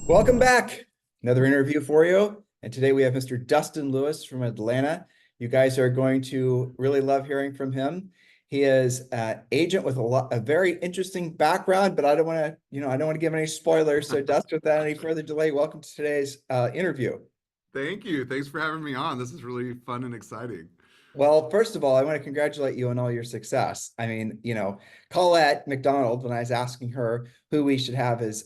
Welcome back. Another interview for you. And today we have Mr. Dustin Lewis from Atlanta. You guys are going to really love hearing from him. He is an agent with a very interesting background, but I don't want to, I don't want to give any spoilers. So Dustin, without any further delay, welcome to today's interview. Thank you. Thanks for having me on. This is really fun and exciting. Well, first of all, I want to congratulate you on all your success. I mean, Colette McDonald, when I was asking her who we should have as,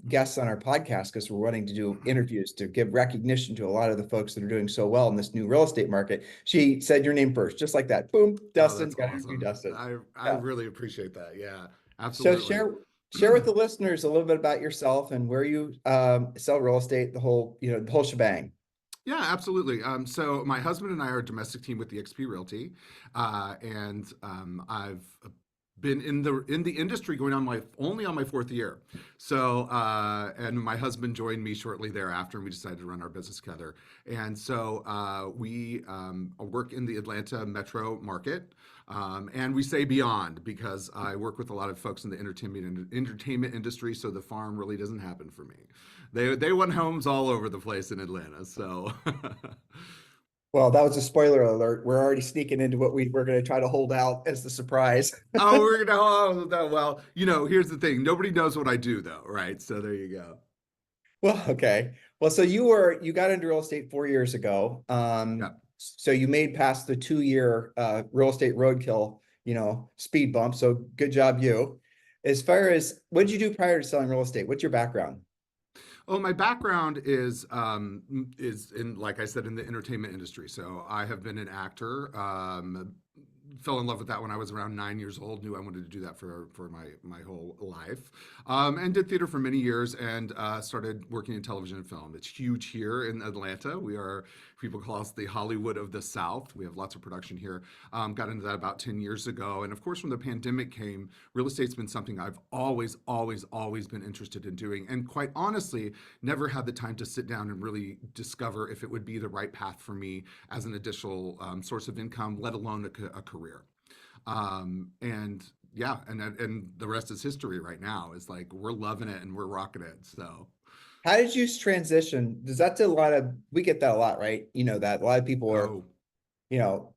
guests on our podcast, because we're wanting to do interviews to give recognition to a lot of the folks that are doing so well in this new real estate market, she said your name first, just like that. Boom, Oh, Dustin, that's got to interview awesome. Dustin. I Yeah. really appreciate that. Yeah, So absolutely. share with the listeners a little bit about yourself and where you sell real estate, the whole shebang. Yeah, absolutely. So my husband and I are a domestic team with the XP Realty, and I've been in the industry going on my fourth year. So and my husband joined me shortly thereafter, and we decided to run our business together. And so we work in the Atlanta metro market. And we say beyond because I work with a lot of folks in the entertainment industry, so the farm really doesn't happen for me. They want homes all over the place in Atlanta. So Well, that was a spoiler alert. We're already sneaking into what we're going to try to hold out as the surprise. oh, we're gonna oh no, well, here's the thing. Nobody knows what I do though, right? So there you go. Well, okay. Well, so you got into real estate 4 years ago. Yeah. So you made past the 2 year real estate roadkill, speed bump. So good job, you. As far as what did you do prior to selling real estate? What's your background? Oh, my background is in, like I said, in the entertainment industry. So I have been an actor. Fell in love with that when I was around 9 years old. Knew I wanted to do that for my whole life, and did theater for many years. And started working in television and film. It's huge here in Atlanta. People call us the Hollywood of the South. We have lots of production here. Got into that about 10 years ago, and of course, when the pandemic came, real estate's been something I've always been interested in doing. And quite honestly, never had the time to sit down and really discover if it would be the right path for me as an additional source of income, let alone a career. And yeah, and the rest is history right now. It's like we're loving it and we're rocking it. So How did you transition? Does that do a lot of, we get that a lot, right? You know, that a lot of people are, oh you know,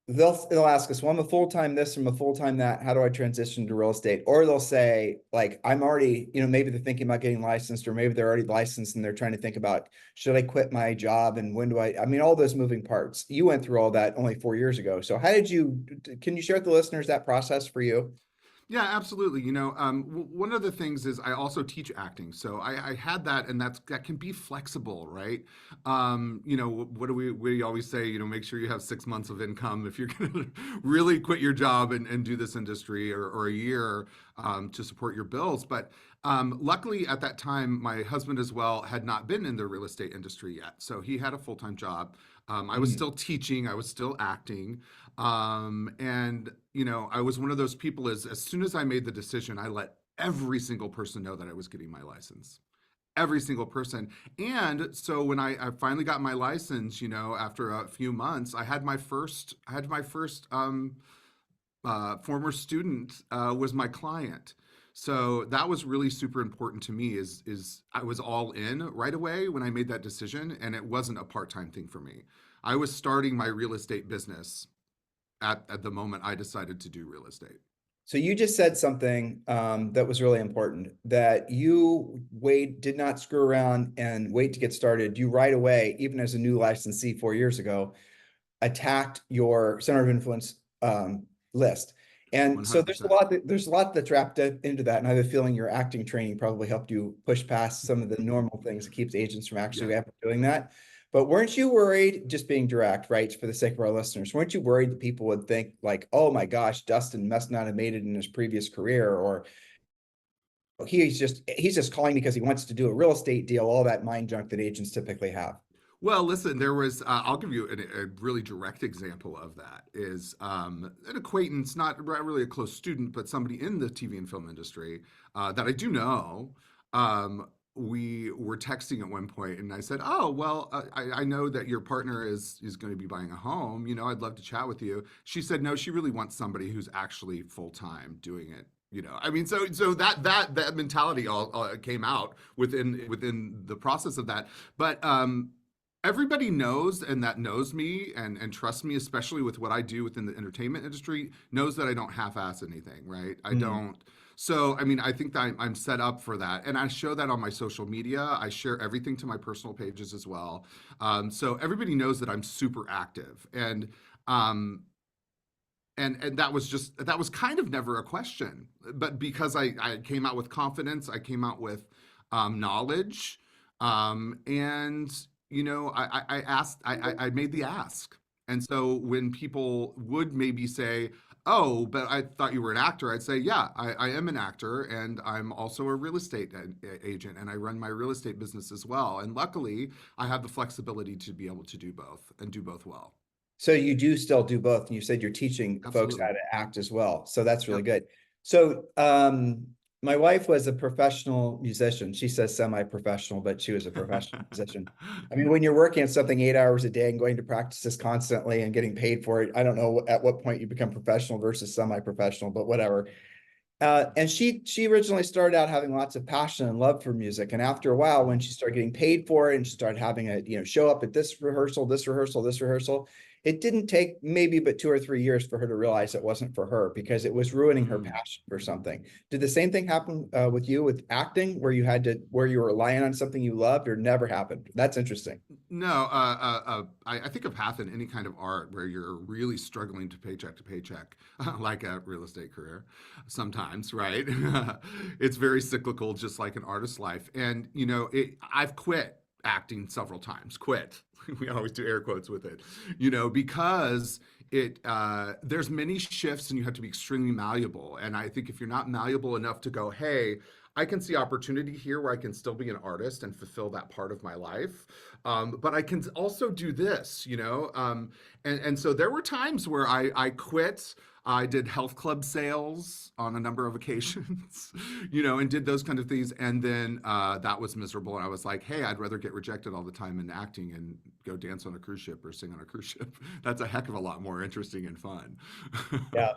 they'll ask us, well, I'm a full-time this, I'm a full-time that. How do I transition to real estate? Or they'll say, like, I'm already, maybe they're thinking about getting licensed, or maybe they're already licensed and they're trying to think about, should I quit my job and when do I mean, all those moving parts. You went through all that only 4 years ago. So can you share with the listeners that process for you? Yeah, absolutely. One of the things is I also teach acting, so I had that, and that can be flexible, right? What do we always say? Make sure you have 6 months of income if you're going to really quit your job and do this industry, or a year to support your bills. But luckily, at that time, my husband as well had not been in the real estate industry yet, so he had a full-time job. I was Mm. still teaching, I was still acting. And I was one of those people as soon as I made the decision, I let every single person know that I was getting my license. Every single person. And so when I finally got my license, after a few months, I had my first former student was my client. So that was really super important to me is I was all in right away when I made that decision, and it wasn't a part-time thing for me. I was starting my real estate business at the moment I decided to do real estate. So you just said something that was really important, that did not screw around and wait to get started. You right away, even as a new licensee 4 years ago, attacked your center of influence list. And so there's a 100%. lot there's a lot that's wrapped into that. And I have a feeling your acting training probably helped you push past some of the normal things that keeps agents from Yeah. actually ever doing that. But weren't you worried, just being direct, right, for the sake of our listeners, weren't you worried that people would think like, oh my gosh, Dustin must not have made it in his previous career, or he's just calling because he wants to do a real estate deal, all that mind junk that agents typically have. Well, listen, I'll give you a really direct example of that is an acquaintance, not really a close student, but somebody in the TV and film industry that I do know. We were texting at one point, and I said, "Oh, well, I know that your partner is going to be buying a home. I'd love to chat with you." She said, "No, she really wants somebody who's actually full time doing it, I mean, so that mentality all came out within the process of that. But everybody knows, and that knows me and trusts me, especially with what I do within the entertainment industry, knows that I don't half-ass anything, right? I Mhm. don't. So, I mean, I think that I'm set up for that. And I show that on my social media. I share everything to my personal pages as well. So everybody knows that I'm super active. Um, and that was kind of never a question. But because I came out with confidence, I came out with knowledge. And, I asked, I made the ask. And so when people would maybe say, oh, but I thought you were an actor, I'd say, yeah, I am an actor, and I'm also a real estate agent, and I run my real estate business as well. And luckily, I have the flexibility to be able to do both and do both well. So you do still do both, and you said you're teaching folks how Absolutely. to act as well. So that's really Yep. good. So my wife was a professional musician. She says semi-professional, but she was a professional musician. I mean, when you're working on something 8 hours a day and going to practices constantly and getting paid for it, I don't know at what point you become professional versus semi-professional, but whatever. And she originally started out having lots of passion and love for music. And after a while, when she started getting paid for it and she started having a, show up at this rehearsal, this rehearsal, this rehearsal, it didn't take maybe but 2 or 3 years for her to realize it wasn't for her because it was ruining her Mm. passion for something. Did the same thing happen with you with acting, where you were relying on something you loved, or never happened? That's interesting. No, I think of half in any kind of art where you're really struggling to paycheck, like a real estate career sometimes, right? It's very cyclical, just like an artist's life. And, I've quit acting several times, quit. We always do air quotes with it, because there's many shifts and you have to be extremely malleable. And I think if you're not malleable enough to go, hey, I can see opportunity here where I can still be an artist and fulfill that part of my life. But I can also do this, and so there were times where I quit. I did health club sales on a number of occasions, and did those kind of things. And then that was miserable. And I was like, hey, I'd rather get rejected all the time in acting and go dance on a cruise ship or sing on a cruise ship. That's a heck of a lot more interesting and fun. Yeah.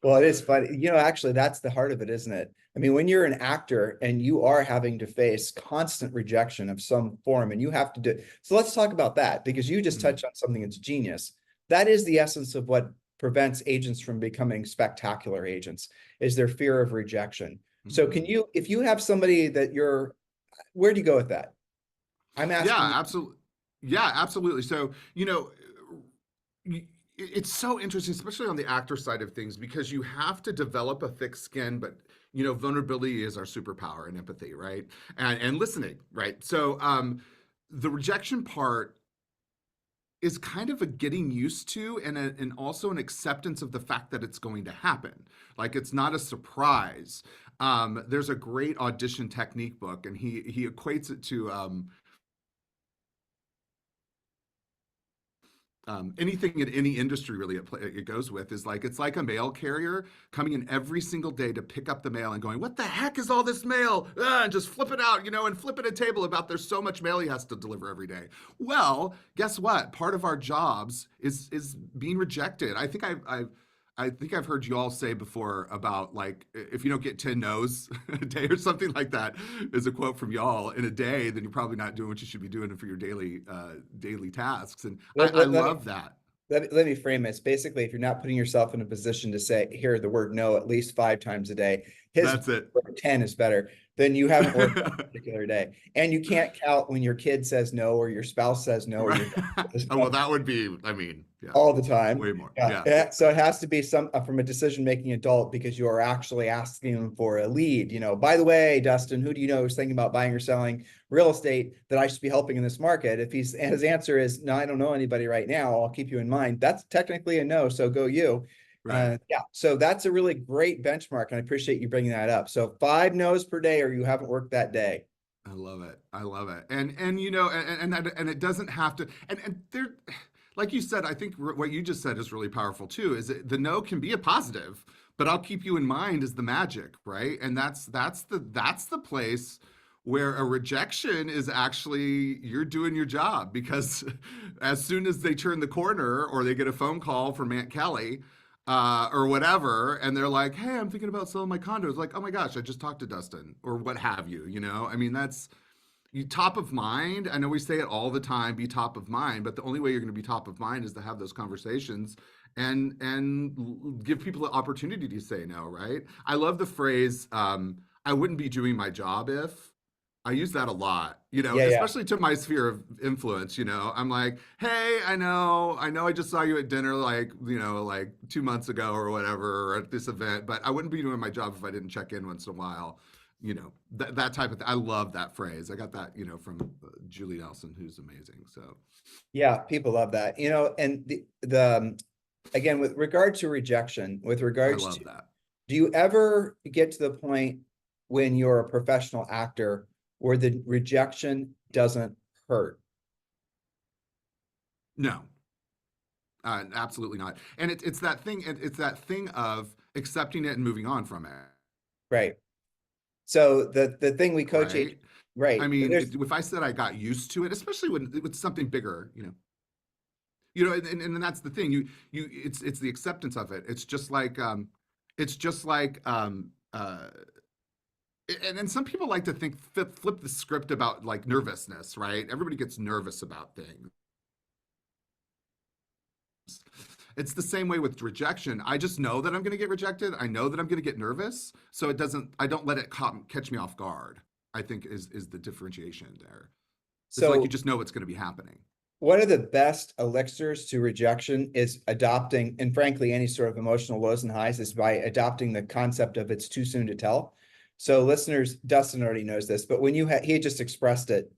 Well, it is funny. Actually, that's the heart of it, isn't it? I mean, when you're an actor and you are having to face constant rejection of some form, and you have to do. So let's talk about that because you just Mhm. touched on something that's genius. That is the essence of what prevents agents from becoming spectacular agents, is their fear of rejection. So Mhm. if you have somebody that where do you go with that? I'm asking Yeah, you. absolutely. Yeah, absolutely. So, it's so interesting, especially on the actor side of things, because you have to develop a thick skin, but vulnerability is our superpower and empathy, right? And listening, right? So, the rejection part is kind of a getting used to and also an acceptance of the fact that it's going to happen. Like it's not a surprise. There's a great audition technique book, and he equates it to anything in any industry really it goes with is like it's like a mail carrier coming in every single day to pick up the mail and going, what the heck is all this mail, and just flip it out, and flip it at a table about there's so much mail he has to deliver every day. Well, guess what, part of our jobs is being rejected. I think I've heard you all say before about like if you don't get 10 no's a day or something like that is a quote from y'all in a day, then you're probably not doing what you should be doing for your daily tasks. And I Let me love that. let me frame it. It's basically, if you're not putting yourself in a position to hear the word no at least 5 times a day, his That's it. word 10 is better, then you haven't worked that particular day. And you can't count when your kid says no, or your spouse says no, or Right. your dog says Oh, well, no that would be, I mean, yeah, all the time. way more. Yeah. Yeah. Yeah. So it has to be from a decision-making adult, because you are actually asking them for a lead. By the way, Dustin, who do you know who's thinking about buying or selling real estate that I should be helping in this market? If his answer is no, I don't know anybody right now, I'll keep you in mind. That's technically a no. So go you. Right. Yeah. So that's a really great benchmark. And I appreciate you bringing that up. So 5 no's per day, or you haven't worked that day. I love it. I love it. And it doesn't have to, and there, like you said, I think what you just said is really powerful too, is that the no can be a positive, but I'll keep you in mind is the magic, right? And that's the place where a rejection is actually you're doing your job, because as soon as they turn the corner or they get a phone call from Aunt Kelly, or whatever, and they're like, "Hey, I'm thinking about selling my condo." It's like, "Oh my gosh, I just talked to Dustin," or what have you. You know, I mean, that's you top of mind. I know we say it all the time, be top of mind, but the only way you're going to be top of mind is to have those conversations and give people the opportunity to say no, right? I love the phrase, I wouldn't be doing my job if. I use that a lot, you know, Yeah, yeah. especially to my sphere of influence, you know. I'm like, "Hey, I know I just saw you at dinner like, you know, like 2 months ago or whatever, or at this event, but I wouldn't be doing my job if I didn't check in once in a while." You know, that type of thing. I love that phrase. I got that, you know, from Julie Nelson, who's amazing. So Yeah, people love that. And again, with regard to rejection, with I regards to, love that. do you ever get to the point when you're a professional actor where the rejection doesn't hurt? No, absolutely not. And it's that thing. It's that thing of accepting it and moving on from it, Right. So the thing we coach right? agents, right. I mean, There's if I said I got used to it, especially when it's something bigger, and that's the thing. It's the acceptance of it. It's just like, and some people like to think flip the script about like nervousness, right? Everybody gets nervous about things. It's the same way with rejection. I just know that I'm going to get rejected. I know that I'm going to get nervous, so I don't let it catch me off guard. I think is the differentiation there. It's like you so just know what's going to be happening. one of the best elixirs to rejection is adopting, and frankly, any sort of emotional lows and highs is by adopting the concept of it's too soon to tell. So listeners, Dustin already knows this, but when he just expressed it.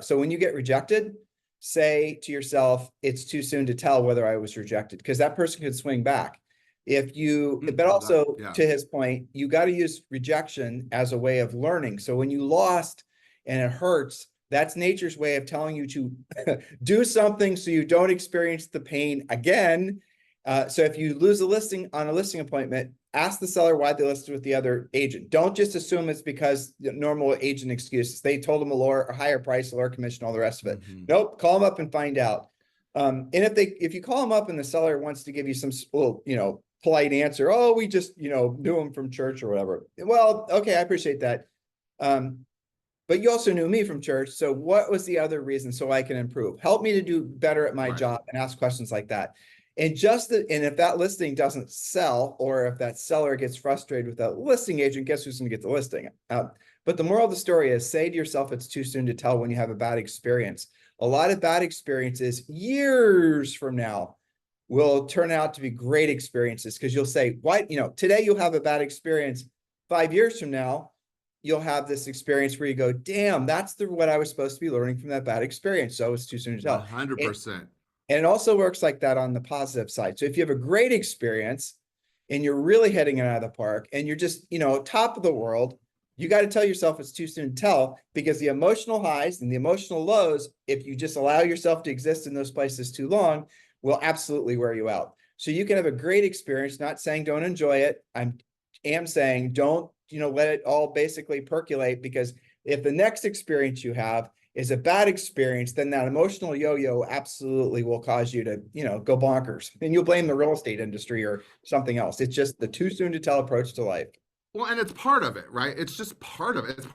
So when you get rejected, say to yourself, it's too soon to tell whether I was rejected, because that person could swing back. But Love that. also Yeah. to his point, you got to use rejection as a way of learning. So when you lost and it hurts, that's nature's way of telling you to do something so you don't experience the pain again. So if you lose a listing on a listing appointment, ask the seller why they listed with the other agent. Don't just assume it's because normal agent excuses. They told them a higher price, a lower commission, all the rest of it. Mm-hmm. Nope, call them up and find out. And if you call them up and the seller wants to give you some little, polite answer, oh, we just, knew them from church or whatever. Well, okay, I appreciate that. But you also knew me from church. So what was the other reason so I can improve? Help me to do better at my Right. job and ask questions like that. And if that listing doesn't sell, or if that seller gets frustrated with that listing agent, guess who's going to get the listing? But the moral of the story is, say to yourself, it's too soon to tell when you have a bad experience. A lot of bad experiences years from now will turn out to be great experiences, because you'll say, why, today you'll have a bad experience. 5 years from now, you'll have this experience where you go, damn, that's what I was supposed to be learning from that bad experience. So it's too soon to tell. 100%. And it also works like that on the positive side. So if you have a great experience and you're really hitting it out of the park and you're just, top of the world, you got to tell yourself it's too soon to tell, because the emotional highs and the emotional lows, if you just allow yourself to exist in those places too long, will absolutely wear you out. So you can have a great experience, not saying don't enjoy it. I am saying don't, let it all basically percolate, because if the next experience you have is a bad experience, then that emotional yo-yo absolutely will cause you to, go bonkers, and you'll blame the real estate industry or something else. It's just the too soon to tell approach to life. Well, and it's part of it, right? It's just part of it. It's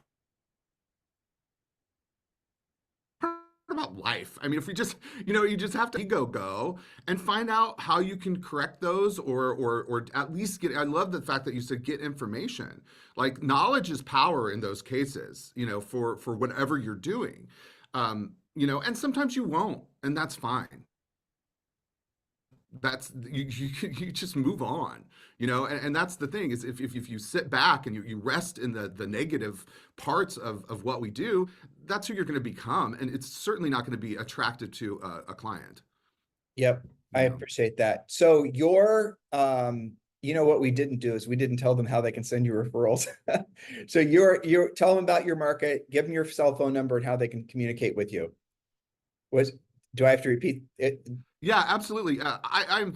about life. I mean, if we just, you just have to go and find out how you can correct those, or at least get. I love the fact that you said get information. Like, knowledge is power in those cases, for whatever you're doing. And sometimes you won't, and that's fine. That's you just move on, and that's the thing is, if you sit back and you rest in the negative parts of what we do, that's who you're going to become, and it's certainly not going to be attractive to a client. Yep, I you know appreciate that. So what we didn't do is we didn't tell them how they can send you referrals. So you're tell them about your market, give them your cell phone number and how they can communicate with you. Do I have to repeat it? yeah, absolutely. I'm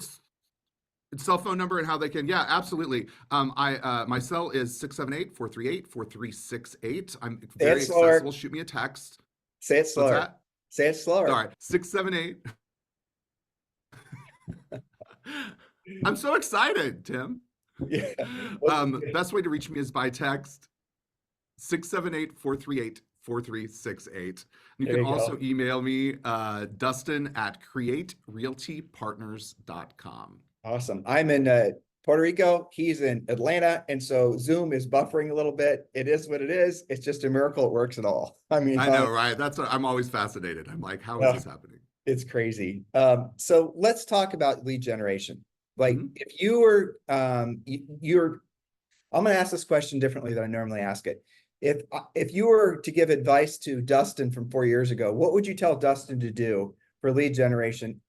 cell phone number and how they can. Yeah, absolutely. My cell is 678-438-4368. I'm Say it very slower. accessible. Shoot me a text. Say it What's slower. that? Say it slower. All right, 678. I'm so excited, Tim. Yeah. Well, Best way to reach me is by text 678-438-4368. You there can you also go. email me, Dustin at createrealtypartners.com. Awesome. I'm in Puerto Rico. He's in Atlanta. And so Zoom is buffering a little bit. It is what it is. It's just a miracle it works at all. I mean, I know, right? That's what I'm always fascinated. I'm like, how is this happening? it's crazy. So let's talk about lead generation. Like Mhm. if you were, you're, I'm going to ask this question differently than I normally ask it. If you were to give advice to Dustin from 4 years ago, what would you tell Dustin to do for lead generation?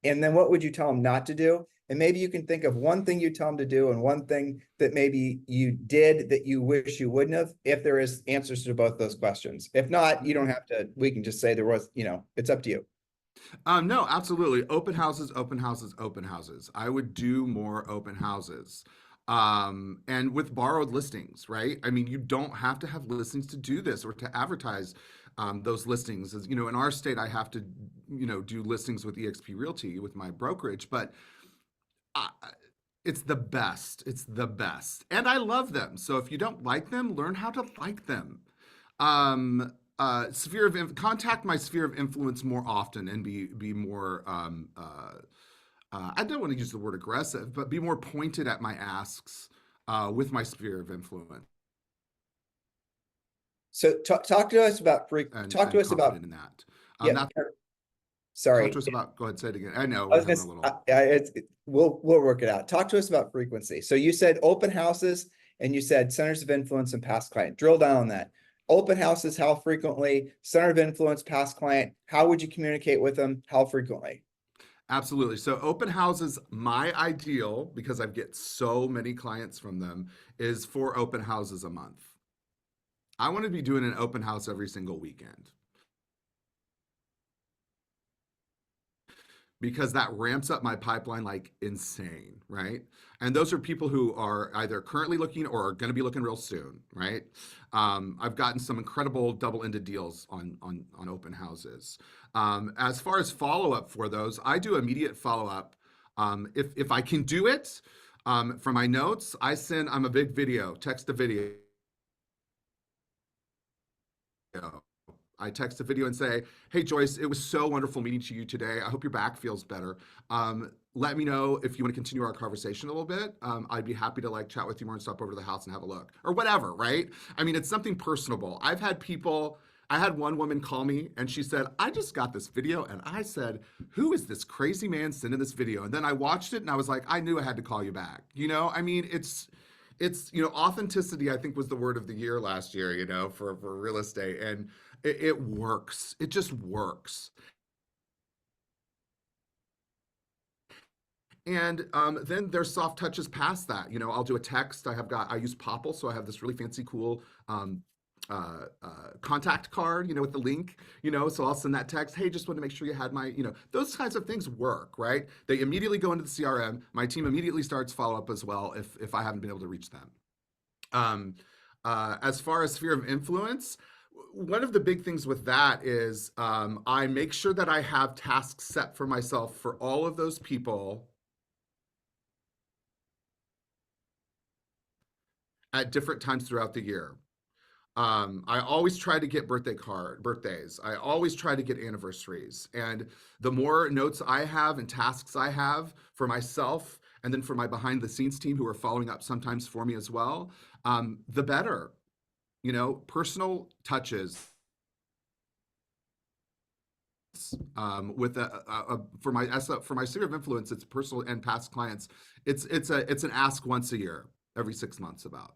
And then what would you tell him not to do? And maybe you can think of one thing you tell him to do and one thing that maybe you did that you wish you wouldn't have, if there is answers to both those questions. If not, you don't have to, we can just say there was, it's up to you. No, absolutely. Open houses, open houses, open houses. I would do more open houses. And with borrowed listings, right? I mean, you don't have to have listings to do this or to advertise those listings. As you know, in our state, I have to, do listings with eXp Realty with my brokerage, but I, it's the best. It's the best. And I love them. So if you don't like them, learn how to like them. Contact my sphere of influence more often and be more I don't want to use the word aggressive, but be more pointed at my asks with my sphere of influence So talk to us about talk to and us about, confident in that. yeah, Now talk sorry. to us about. Go ahead, say it again. I know I we're was having a gonna, little. we'll work it out. Talk to us about frequency. So you said open houses and you said centers of influence and past client. Drill down on that. Open houses, how frequently? Center of influence, past client. How would you communicate with them? How frequently? Absolutely. So open houses, my ideal, because I get so many clients from them, is 4 open houses a month. I want to be doing an open house every single weekend because that ramps up my pipeline like insane, right? And those are people who are either currently looking or are going to be looking real soon, right? I've gotten some incredible double-ended deals on open houses. As far as follow-up for those, I do immediate follow-up. If I can do it, for my notes, I'm a big video, text a video. I text a video and say, "Hey Joyce, it was so wonderful meeting to you today. I hope your back feels better. Let me know if you want to continue our conversation a little bit. I'd be happy to like chat with you more and stop over to the house and have a look or whatever." Right? I mean, it's something personable. I've had people. I had one woman call me and she said, "I just got this video," and I said, "Who is this crazy man sending this video?" And then I watched it and I was like, "I knew I had to call you back." I mean, it's authenticity. I think was the word of the year last year. For real estate, and it works. It just works. And then there's soft touches past that. I'll do a text. I use Popple, so I have this really fancy, cool contact card, with the link, so I'll send that text. Hey, just want to make sure you had my, those kinds of things work, right? They immediately go into the CRM. My team immediately starts follow up as well if I haven't been able to reach them. As far as sphere of influence, one of the big things with that is I make sure that I have tasks set for myself for all of those people at different times throughout the year. I always try to get birthdays. I always try to get anniversaries. And the more notes I have and tasks I have for myself, and then for my behind the scenes team who are following up sometimes for me as well, the better. Personal touches. With for my sphere of influence, it's personal and past clients. It's an ask once a year, every 6 months about.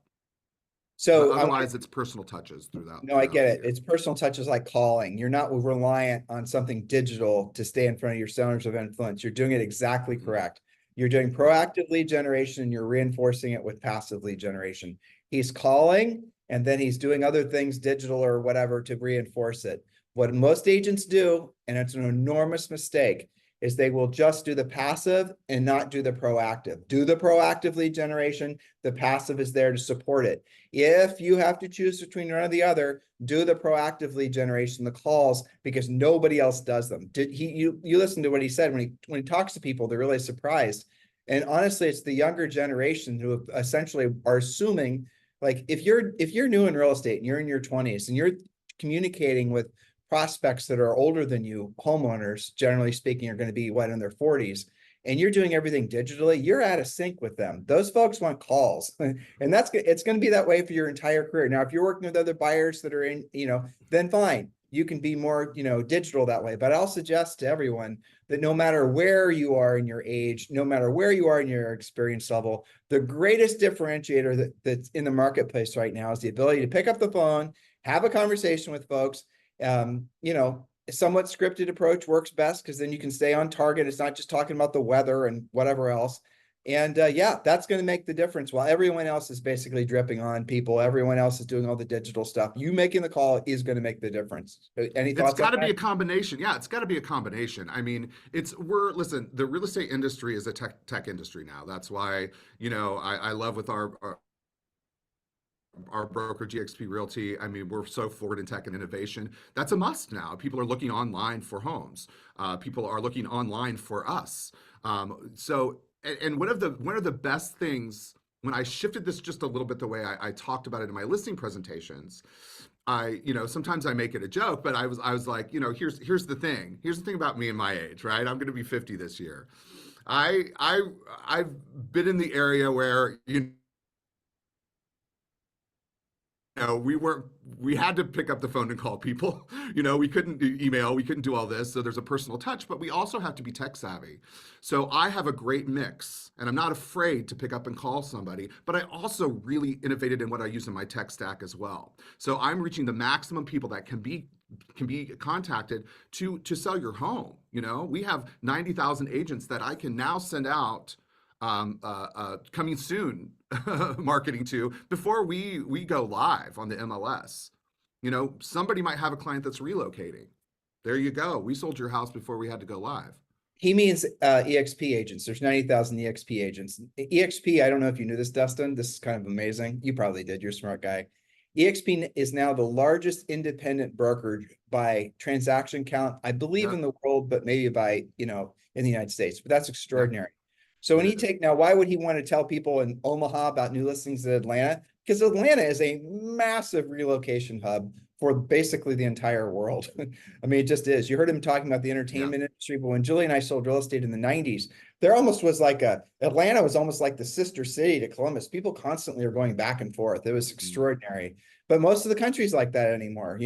But So otherwise, it's personal touches no, I get the it. year. It's personal touches like calling. You're not reliant on something digital to stay in front of your centers of influence. You're doing it exactly Mhm. correct. You're doing Right. proactive lead generation and you're reinforcing it with passive lead generation. He's calling and then he's doing other things, digital or whatever, to reinforce it. What most agents do, and it's an enormous mistake, is they will just do the passive and not do the proactive. Do the proactive lead generation. The passive is there to support it. If you have to choose between one or the other, do the proactive lead generation, the calls, because nobody else does them. You listen to what he said when he talks to people, they're really surprised. And honestly, it's the younger generation who essentially are assuming, like, if you're new in real estate and you're in your 20s and you're communicating with prospects that are older than you, homeowners, generally speaking, are going to be what, in their 40s, and you're doing everything digitally, you're out of sync with them. Those folks want calls. And it's going to be that way for your entire career. Now, if you're working with other buyers that are in, then fine. You can be more, digital that way. But I'll suggest to everyone that no matter where you are in your age, no matter where you are in your experience level, the greatest differentiator that's in the marketplace right now is the ability to pick up the phone, have a conversation with folks. A somewhat scripted approach works best because then you can stay on target. It's not just talking about the weather and whatever else. And yeah, that's going to make the difference. While everyone else is basically dripping on people, everyone else is doing all the digital stuff. You making the call is going to make the difference. Any It's thoughts on got to be that? a combination. Yeah, it's got to be a combination. I mean, listen, the real estate industry is a tech industry now. That's why, I love with our broker GXP Realty. I mean, we're so forward in tech and innovation. That's a must now. People are looking online for homes. People are looking online for us. And one of the best things when I shifted this just a little bit the way I talked about it in my listing presentations, sometimes I make it a joke, but I was like, here's the thing. Here's the thing about me and my age, right? I'm going to be 50 this year. I've been in the area where, we had to pick up the phone and call people. We couldn't do email, we couldn't do all this. So there's a personal touch, but we also have to be tech savvy. So I have a great mix and I'm not afraid to pick up and call somebody, but I also really innovated in what I use in my tech stack as well. So I'm reaching the maximum people that can be contacted to sell your home. We have 90,000 agents that I can now send out coming soon marketing to before we go live on the MLS. Somebody might have a client that's relocating. There you go. We sold your house before we had to go live. He means EXP agents. There's 90,000 EXP agents. EXP, I don't know if you knew this, Dustin. This is kind of amazing. You probably did. You're a smart guy. EXP is now the largest independent brokerage by transaction count, I believe, Yeah. in the world, but maybe by, in the United States. But that's Yeah. extraordinary. So when why would he want to tell people in Omaha about new listings in Atlanta? Because Atlanta is a massive relocation hub for basically the entire world. I mean, it just is. You heard him talking about the entertainment industry, but when Julie and I sold real estate in the 90s, there almost was like Atlanta was almost like the sister city to Columbus. People constantly are going back and forth. It was extraordinary. But most of the country's like that anymore,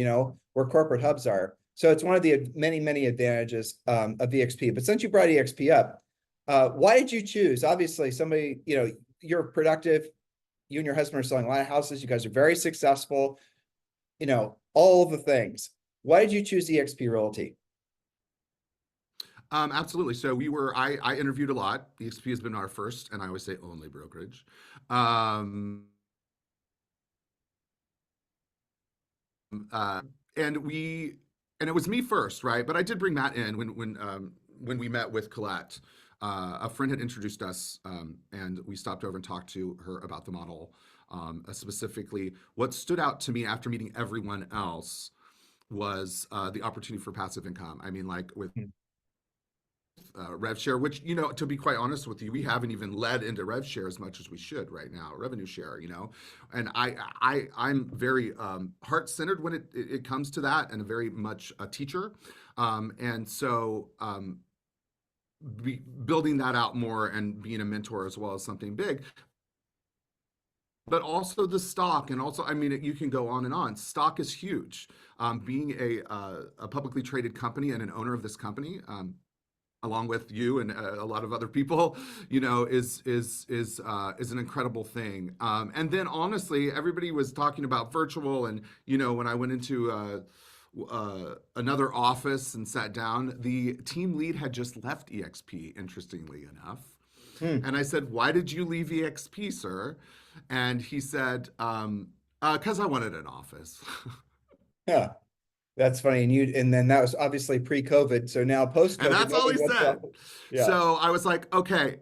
where corporate hubs are. So it's one of the many, many advantages of EXP. But since you brought EXP up, why did you choose? Obviously, somebody, you're productive. You and your husband are selling a lot of houses. You guys are very successful. All of the things. Why did you choose EXP Realty? Absolutely. So I interviewed a lot. EXP has been our first, and I always say only brokerage. Um, and it was me first, right? But I did bring Matt in when we met with Colette. A friend had introduced us, and we stopped over and talked to her about the model. Specifically, what stood out to me after meeting everyone else was the opportunity for passive income. I mean, like with rev share, which, to be quite honest with you, we haven't even led into rev share as much as we should right now, revenue share, and I'm very heart-centered when it comes to that, and very much a teacher. And so building that out more and being a mentor as well as something big. But also the stock, and also, I mean, you can go on and on. Stock is huge. Being a publicly traded company and an owner of this company, along with you and a lot of other people, is an incredible thing. And then honestly, everybody was talking about virtual, and when I went into another office and sat down, the team lead had just left EXP, interestingly enough. And I said, "Why did you leave EXP, sir?" And he said, "'Cause I wanted an office." Yeah, that's funny. And then that was obviously pre-COVID. So now post-COVID. And that's all he said. Yeah. So I was like, okay.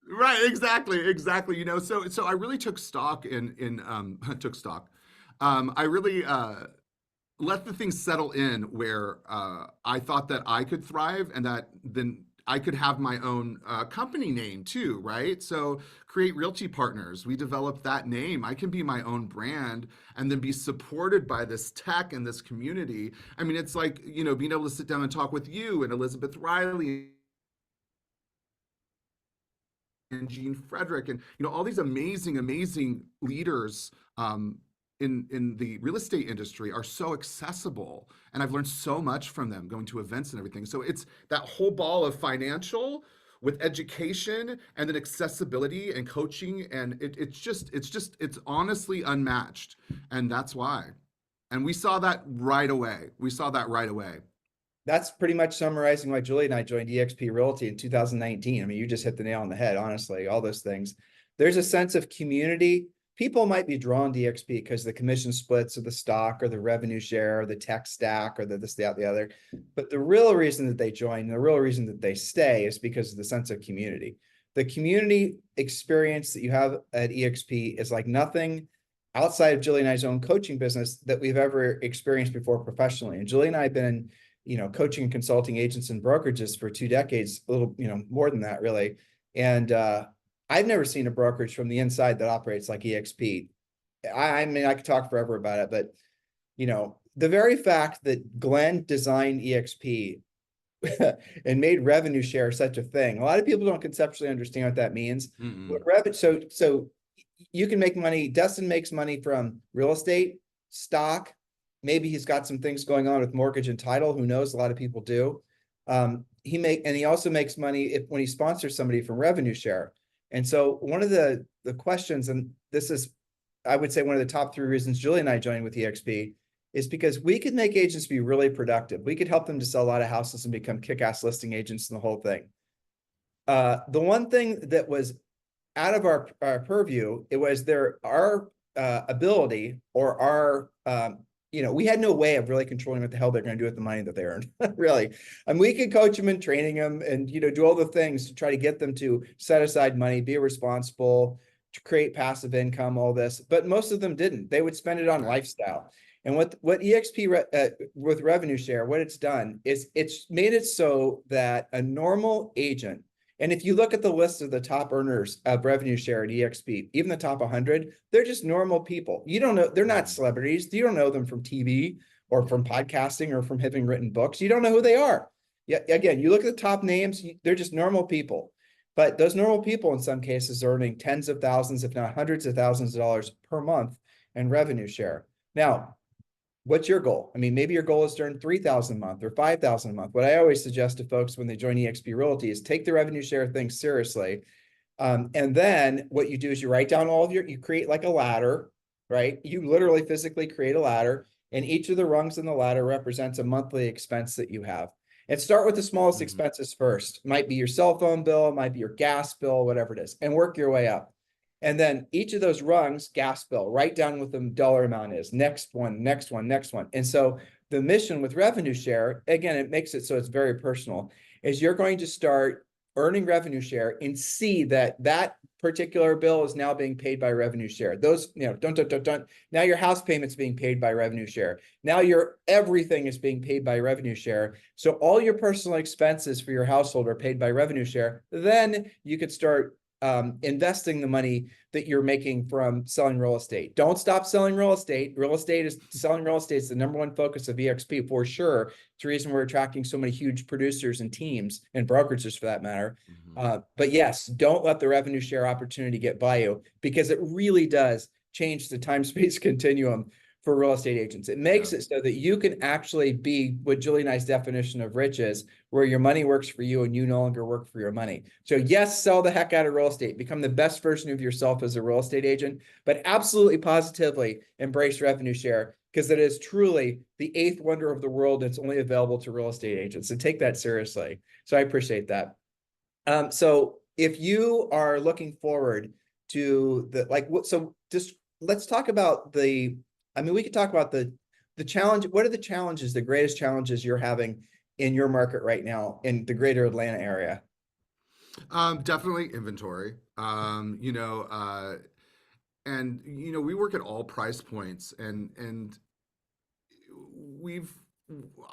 Right, exactly. So I really took stock took stock. I really let the things settle in where I thought that I could thrive, and that then I could have my own company name too, right? So Create Realty Partners, we developed that name. I can be my own brand and then be supported by this tech and this community. I mean, it's like, you know, being able to sit down and talk with you and Elizabeth Riley and Gene Frederick, and you know, all these amazing leaders in the real estate industry are so accessible, and I've learned so much from them going to events and everything. So it's that whole ball of financial with education and then accessibility and coaching, and it's honestly unmatched, and that's why. And we saw that right away. We saw that right away. That's pretty much summarizing why Julie and I joined eXp Realty in 2019. I mean, you just hit the nail on the head, honestly, all those things. There's a sense of community. People might be drawn to eXp because the commission splits or the stock or the revenue share or the tech stack or the this, that, the other. But the real reason that they join, the real reason that they stay is because of the sense of community. The community experience that you have at eXp is like nothing outside of Julie and I's own coaching business that we've ever experienced before professionally. And Julie and I have been in, coaching and consulting agents and brokerages for 2 decades, a little, more than that really. And I've never seen a brokerage from the inside that operates like eXp. I mean, I could talk forever about it, but the very fact that Glenn designed eXp and made revenue share such a thing, a lot of people don't conceptually understand what that means. So you can make money. Dustin makes money from real estate, stock. Maybe he's got some things going on with mortgage and title. Who knows? A lot of people do. He also makes money when he sponsors somebody from revenue share. And so one of the questions, and this is, I would say, one of the top 3 reasons Julie and I joined with eXp, is because we could make agents be really productive. We could help them to sell a lot of houses and become kick-ass listing agents and the whole thing. The one thing that was out of our purview, it was our ability or our we had no way of really controlling what the hell they're going to do with the money that they earned, really. And we could coach them and training them and, do all the things to try to get them to set aside money, be responsible, to create passive income, all this. But most of them didn't. They would spend it on lifestyle. And what eXp with revenue share, what it's done is it's made it so that a normal agent, and if you look at the list of the top earners of revenue share at eXp, even the top 100, they're just normal people. You don't know, they're not celebrities. You don't know them from TV or from podcasting or from having written books. You don't know who they are. Yeah, again, you look at the top names, they're just normal people. But those normal people, in some cases, are earning tens of thousands, if not hundreds of thousands of dollars per month in revenue share. Now, what's your goal? I mean, maybe your goal is to earn 3,000 a month or 5,000 a month. What I always suggest to folks when they join eXp Realty is take the revenue share thing seriously. And then what you do is you write down you create like a ladder, right? You literally physically create a ladder, and each of the rungs in the ladder represents a monthly expense that you have. And start with the smallest expenses first. Might be your cell phone bill, might be your gas bill, whatever it is, and work your way up. And then each of those rungs, gas bill, write down what the dollar amount is. Next one, next one, next one. And so the mission with revenue share, again, it makes it so it's very personal, is you're going to start earning revenue share and see that particular bill is now being paid by revenue share. Those, now your house payment's being paid by revenue share. Now everything is being paid by revenue share. So all your personal expenses for your household are paid by revenue share. Then you could start investing the money that you're making from selling real estate. Don't stop selling real estate. Selling real estate is the #1 focus of eXp for sure. It's the reason we're attracting so many huge producers and teams and brokerages for that matter. But yes, don't let the revenue share opportunity get by you, because it really does change the time-space continuum for real estate agents. It makes it so that you can actually be what Julie and I's definition of rich is, where your money works for you and you no longer work for your money. So yes, sell the heck out of real estate, become the best version of yourself as a real estate agent, but absolutely positively embrace revenue share, because it is truly the 8th wonder of the world. And it's only available to real estate agents, and take that seriously. So I appreciate that. So if you are looking forward to just let's talk about we could talk about the challenge. What are the challenges, the greatest challenges you're having in your market right now in the greater Atlanta area? Definitely inventory. And we work at all price points, and we've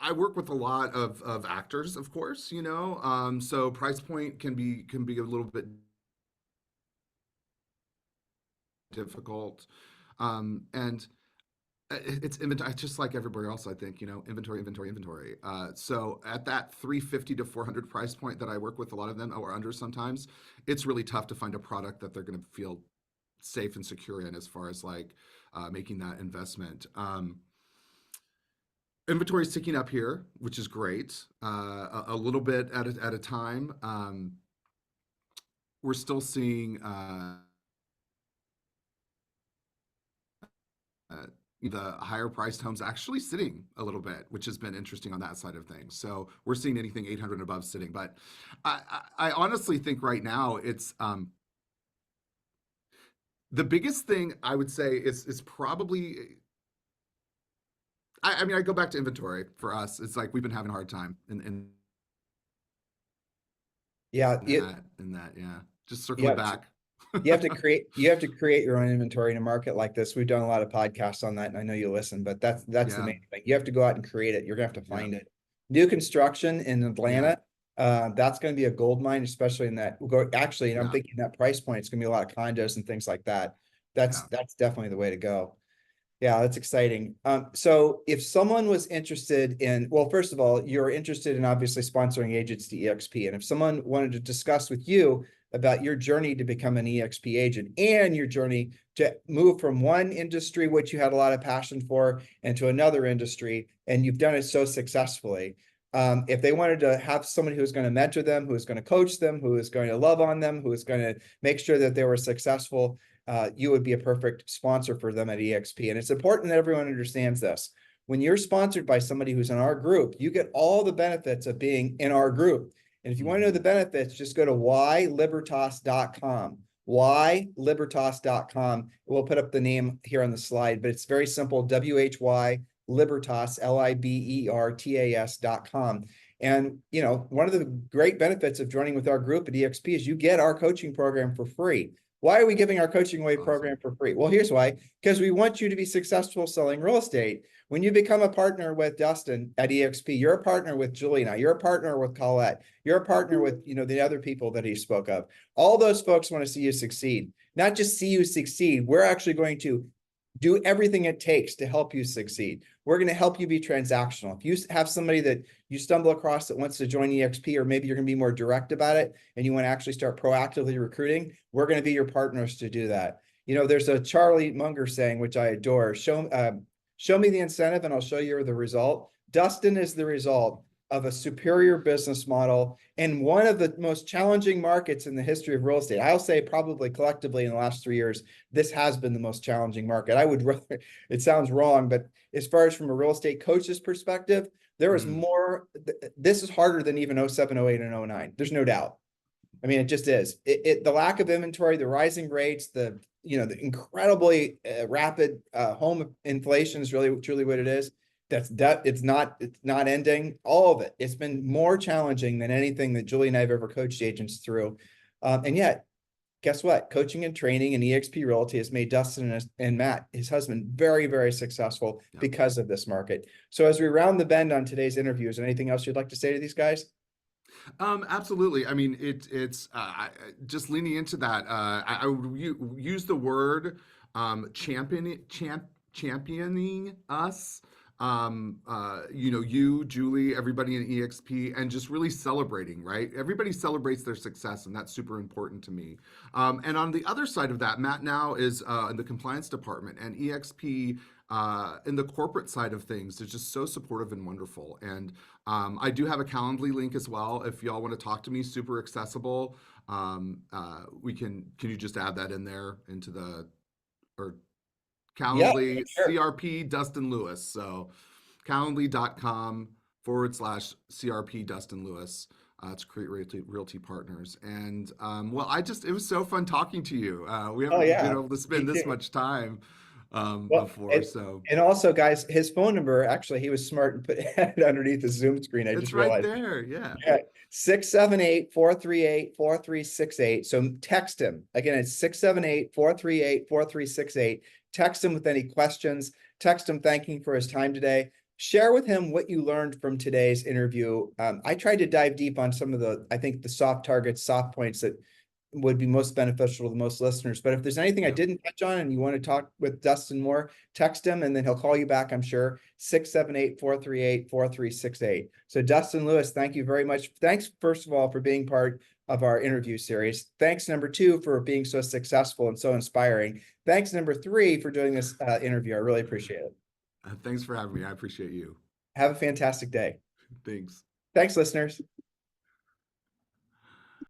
I work with a lot of actors, of course, you know, so price point can be a little bit difficult. And it's inventory, just like everybody else, I think, you know, inventory. So at that 350 to 400 price point that I work with, a lot of them or under sometimes, it's really tough to find a product that they're going to feel safe and secure in as far as like making that investment. Inventory is ticking up here, which is great. A little bit at a time. We're still seeing uh, the higher priced homes actually sitting a little bit, which has been interesting on that side of things. So we're seeing anything 800 and above sitting. But I honestly think right now it's the biggest thing I would say is probably. I mean, I go back to inventory for us. It's like we've been having a hard time Yeah, in that, yeah. Just circling yeah. back. You have to create your own inventory in a market like this. We've done a lot of podcasts on that, and I know you listen, but that's the Yeah, main thing. You have to go out and create it. You're gonna have to yeah, find it. New construction in yeah, Atlanta, that's gonna be a gold mine, especially in that actually, and I'm yeah, thinking that price point, it's gonna be a lot of condos and things like that. yeah. That's definitely the way to go. Yeah, that's exciting. So if someone was interested in, well, first of all, you're interested in obviously sponsoring agents to EXP. And if someone wanted to discuss with you about your journey to become an EXP agent and your journey to move from one industry, which you had a lot of passion for, and to another industry, and you've done it so successfully. If they wanted to have someone who's going to mentor them, who is going to coach them, who is going to love on them, who is going to make sure that they were successful, you would be a perfect sponsor for them at EXP. And it's important that everyone understands this. When you're sponsored by somebody who's in our group, you get all the benefits of being in our group. And if you want to know the benefits, just go to whylibertas.com. Whylibertas.com. We'll put up the name here on the slide, but it's very simple. WHY Libertas, Libertas.com. And you know, one of the great benefits of joining with our group at EXP is you get our coaching program for free. Why are we giving our coaching away program Awesome. for free? Well, here's why. Because we want you to be successful selling real estate. When you become a partner with Dustin at EXP, you're a partner with Juliana, you're a partner with Colette, you're a partner with, you know, the other people that he spoke of. All those folks want to see you succeed, not just see you succeed. We're actually going to do everything it takes to help you succeed. We're going to help you be transactional. If you have somebody that you stumble across that wants to join EXP, or maybe you're going to be more direct about it and you want to actually start proactively recruiting, we're going to be your partners to do that. You know, there's a Charlie Munger saying, which I adore, show me the incentive and I'll show you the result. Dustin is the result of a superior business model in one of the most challenging markets in the history of real estate. I'll say probably collectively in the last 3 years, this has been the most challenging market. I would rather, it sounds wrong, but as far as from a real estate coach's perspective, there is more, this is harder than even 07, 08, and 09. There's no doubt. I mean, it just is. The lack of inventory, the rising rates, the incredibly rapid home inflation is really truly what it is. It's not ending. All of it. It's been more challenging than anything that Julie and I have ever coached agents through. And yet, guess what? Coaching and training in EXP Realty has made Dustin and Matt, his husband, very, very successful Yep. because of this market. So as we round the bend on today's interview, is there anything else you'd like to say to these guys? Absolutely. I mean, it's just leaning into that. I would use the word championing us. You know, you, Julie, everybody in EXP, and just really celebrating, right? Everybody celebrates their success, and that's super important to me. And on the other side of that, Matt now is in the compliance department, and EXP in the corporate side of things is just so supportive and wonderful. And I do have a Calendly link as well. If y'all want to talk to me, super accessible. Can you just add that in there into the, or Yeah, Calendly, sure. CRP Dustin Lewis. So calendly.com/CRP Dustin Lewis. It's Create Realty Partners. And well, it was so fun talking to you. We Oh haven't been yeah, able to me spend this too. much time Well, before. So and also, guys, his phone number, actually, he was smart and put it underneath the Zoom screen. I it's just right realized. there. Yeah. Yeah, 678-438-4368. So text him. Again, it's 678-438-4368. Text him with any questions. Text him thanking for his time today. Share with him what you learned from today's interview. I tried to dive deep on some of I think the soft targets, soft points that would be most beneficial to the most listeners. But if there's anything I Yeah. didn't touch on and you want to talk with Dustin more, text him and then he'll call you back, I'm sure. 678-438-4368. So Dustin Lewis, thank you very much. Thanks, first of all, for being part of our interview series. Thanks, number two, for being so successful and so inspiring. Thanks, number three, for doing this interview. I really appreciate it. Thanks for having me. I appreciate you. Have a fantastic day. Thanks. Thanks, listeners.